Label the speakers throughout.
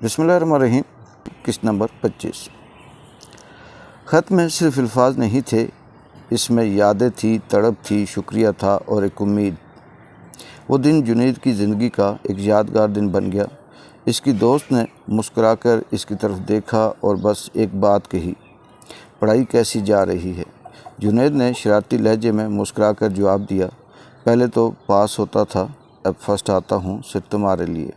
Speaker 1: بسم اللہ الرحمن الرحیم۔ قسط نمبر 25۔ خط میں صرف الفاظ نہیں تھے، اس میں یادیں تھی، تڑپ تھی، شکریہ تھا اور ایک امید۔ وہ دن جنید کی زندگی کا ایک یادگار دن بن گیا۔ اس کی دوست نے مسکرا کر اس کی طرف دیکھا اور بس ایک بات کہی، پڑھائی کیسی جا رہی ہے؟ جنید نے شرارتی لہجے میں مسکرا کر جواب دیا، پہلے تو پاس ہوتا تھا، اب فرسٹ آتا ہوں صرف تمہارے لیے۔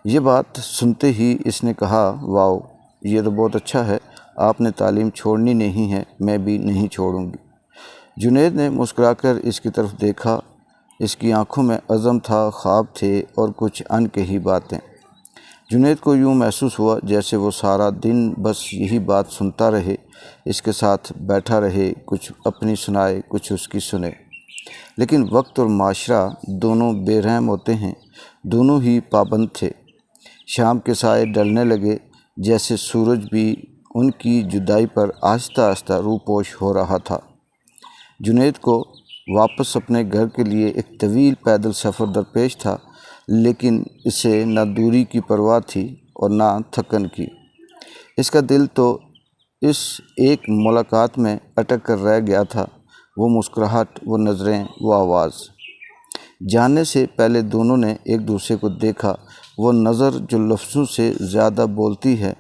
Speaker 1: یہ بات سنتے ہی اس نے کہا، واو، یہ تو بہت اچھا ہے، آپ نے تعلیم چھوڑنی نہیں ہے، میں بھی نہیں چھوڑوں گی۔ جنید نے مسکرا کر اس کی طرف دیکھا، اس کی آنکھوں میں عزم تھا، خواب تھے اور کچھ انکہی باتیں۔ جنید کو یوں محسوس ہوا جیسے وہ سارا دن بس یہی بات سنتا رہے، اس کے ساتھ بیٹھا رہے، کچھ اپنی سنائے، کچھ اس کی سنے۔ لیکن وقت اور معاشرہ دونوں بے رحم ہوتے ہیں، دونوں ہی پابند تھے۔ شام کے سائے ڈلنے لگے، جیسے سورج بھی ان کی جدائی پر آہستہ آہستہ روپوش ہو رہا تھا۔ جنید کو واپس اپنے گھر کے لیے ایک طویل پیدل سفر درپیش تھا، لیکن اسے نہ دوری کی پرواہ تھی اور نہ تھکن کی۔ اس کا دل تو اس ایک ملاقات میں اٹک کر رہ گیا تھا، وہ مسکراہٹ، وہ نظریں، وہ آواز۔ جاننے سے پہلے دونوں نے ایک دوسرے کو دیکھا، وہ نظر جو لفظوں سے زیادہ بولتی ہے،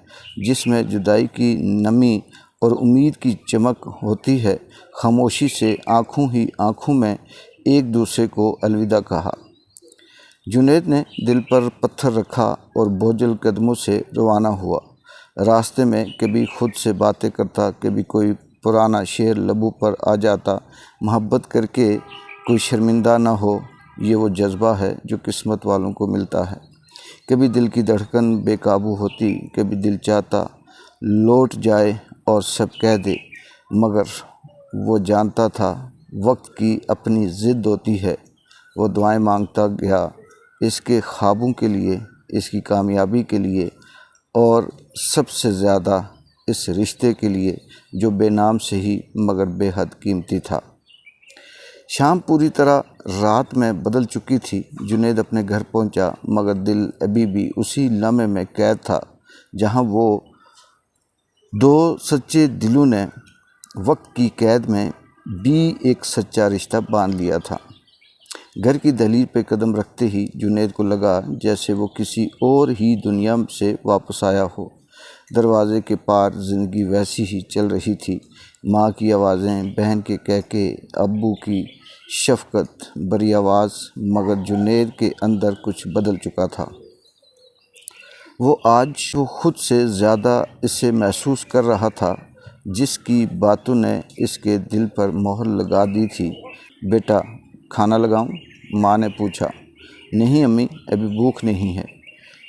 Speaker 1: جس میں جدائی کی نمی اور امید کی چمک ہوتی ہے۔ خاموشی سے آنکھوں ہی آنکھوں میں ایک دوسرے کو الوداع کہا۔ جنید نے دل پر پتھر رکھا اور بوجھل قدموں سے روانہ ہوا۔ راستے میں کبھی خود سے باتیں کرتا، کبھی کوئی پرانا شعر لبوں پر آ جاتا، محبت کر کے کوئی شرمندہ نہ ہو، یہ وہ جذبہ ہے جو قسمت والوں کو ملتا ہے۔ کبھی دل کی دھڑکن بے قابو ہوتی، کبھی دل چاہتا لوٹ جائے اور سب کہہ دے، مگر وہ جانتا تھا وقت کی اپنی ضد ہوتی ہے۔ وہ دعائیں مانگتا گیا، اس کے خوابوں کے لیے، اس کی کامیابی کے لیے اور سب سے زیادہ اس رشتے کے لیے جو بے نام سے ہی مگر بے حد قیمتی تھا۔ شام پوری طرح رات میں بدل چکی تھی۔ جنید اپنے گھر پہنچا، مگر دل ابھی بھی اسی لمحے میں قید تھا جہاں وہ دو سچے دلوں نے وقت کی قید میں بھی ایک سچا رشتہ باندھ لیا تھا۔ گھر کی دہلیز پہ قدم رکھتے ہی جنید کو لگا جیسے وہ کسی اور ہی دنیا سے واپس آیا ہو۔ دروازے کے پار زندگی ویسی ہی چل رہی تھی، ماں کی آوازیں، بہن کے کہکے، ابو کی شفقت بھری آواز، مگر جنید کے اندر کچھ بدل چکا تھا۔ وہ آج وہ خود سے زیادہ اسے محسوس کر رہا تھا، جس کی باتوں نے اس کے دل پر مہر لگا دی تھی۔ بیٹا، کھانا لگاؤں؟ ماں نے پوچھا۔ نہیں امی، ابھی بھوک نہیں ہے۔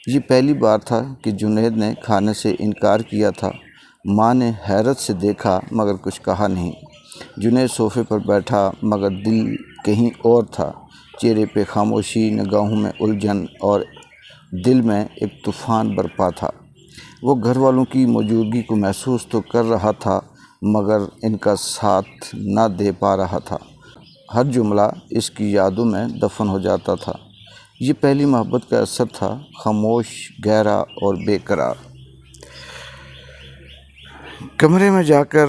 Speaker 1: یہ پہلی بار تھا کہ جنید نے کھانے سے انکار کیا تھا۔ ماں نے حیرت سے دیکھا مگر کچھ کہا نہیں۔ جنید صوفے پر بیٹھا مگر دل کہیں اور تھا، چہرے پہ خاموشی، نگاہوں میں الجھن اور دل میں ایک طوفان برپا تھا۔ وہ گھر والوں کی موجودگی کو محسوس تو کر رہا تھا مگر ان کا ساتھ نہ دے پا رہا تھا۔ ہر جملہ اس کی یادوں میں دفن ہو جاتا تھا۔ یہ پہلی محبت کا اثر تھا، خاموش، گہرا اور بے قرار۔ کمرے میں جا کر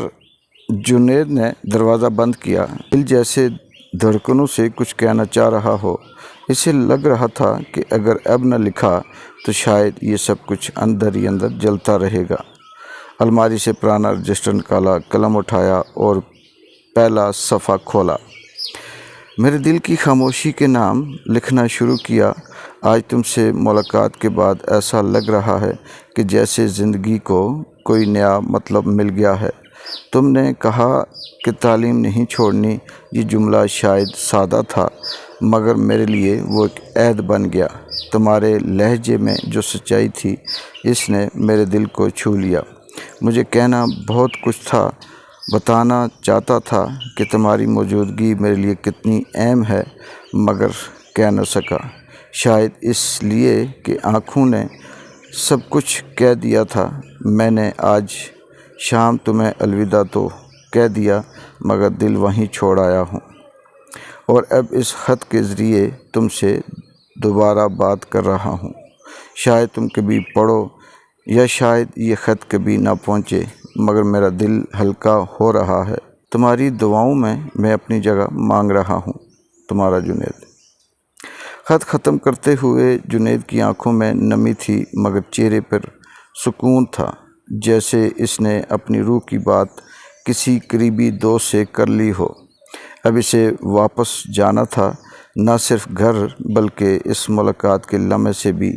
Speaker 1: جنید نے دروازہ بند کیا، دل جیسے دھڑکنوں سے کچھ کہنا چاہ رہا ہو۔ اسے لگ رہا تھا کہ اگر اب نہ لکھا تو شاید یہ سب کچھ اندر ہی اندر جلتا رہے گا۔ الماری سے پرانا رجسٹر نکالا، قلم اٹھایا اور پہلا صفحہ کھولا۔ میرے دل کی خاموشی کے نام لکھنا شروع کیا۔ آج تم سے ملاقات کے بعد ایسا لگ رہا ہے کہ جیسے زندگی کو کوئی نیا مطلب مل گیا ہے۔ تم نے کہا کہ تعلیم نہیں چھوڑنی، یہ جملہ شاید سادہ تھا مگر میرے لیے وہ ایک عہد بن گیا۔ تمہارے لہجے میں جو سچائی تھی، اس نے میرے دل کو چھو لیا۔ مجھے کہنا بہت کچھ تھا، بتانا چاہتا تھا کہ تمہاری موجودگی میرے لیے کتنی اہم ہے، مگر کہہ نہ سکا۔ شاید اس لیے کہ آنکھوں نے سب کچھ کہہ دیا تھا۔ میں نے آج شام تمہیں الوداع تو کہہ دیا مگر دل وہیں چھوڑ آیا ہوں، اور اب اس خط کے ذریعے تم سے دوبارہ بات کر رہا ہوں۔ شاید تم کبھی پڑھو یا شاید یہ خط کبھی نہ پہنچے، مگر میرا دل ہلکا ہو رہا ہے۔ تمہاری دعاؤں میں اپنی جگہ مانگ رہا ہوں، تمہارا جنید۔ خط ختم کرتے ہوئے جنید کی آنکھوں میں نمی تھی، مگر چہرے پر سکون تھا، جیسے اس نے اپنی روح کی بات کسی قریبی دوست سے کر لی ہو۔ اب اسے واپس جانا تھا، نہ صرف گھر بلکہ اس ملاقات کے لمحے سے بھی۔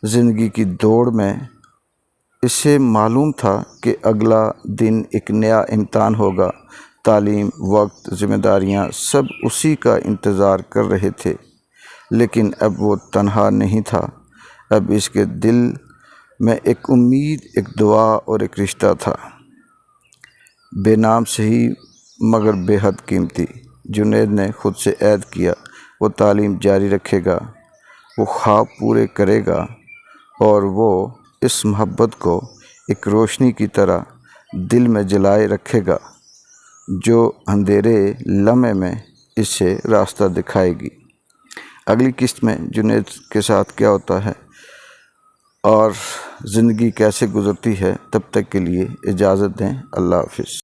Speaker 1: زندگی کی دوڑ میں اسے معلوم تھا کہ اگلا دن ایک نیا امتحان ہوگا۔ تعلیم، وقت، ذمہ داریاں سب اسی کا انتظار کر رہے تھے، لیکن اب وہ تنہا نہیں تھا۔ اب اس کے دل میں ایک امید، ایک دعا اور ایک رشتہ تھا، بے نام صحیح مگر بے حد قیمتی۔ جنید نے خود سے عہد کیا، وہ تعلیم جاری رکھے گا، وہ خواب پورے کرے گا، اور وہ اس محبت کو ایک روشنی کی طرح دل میں جلائے رکھے گا جو اندھیرے لمحے میں اسے راستہ دکھائے گی۔ اگلی قسط میں جنید کے ساتھ کیا ہوتا ہے اور زندگی کیسے گزرتی ہے، تب تک کے لیے اجازت دیں۔ اللہ حافظ۔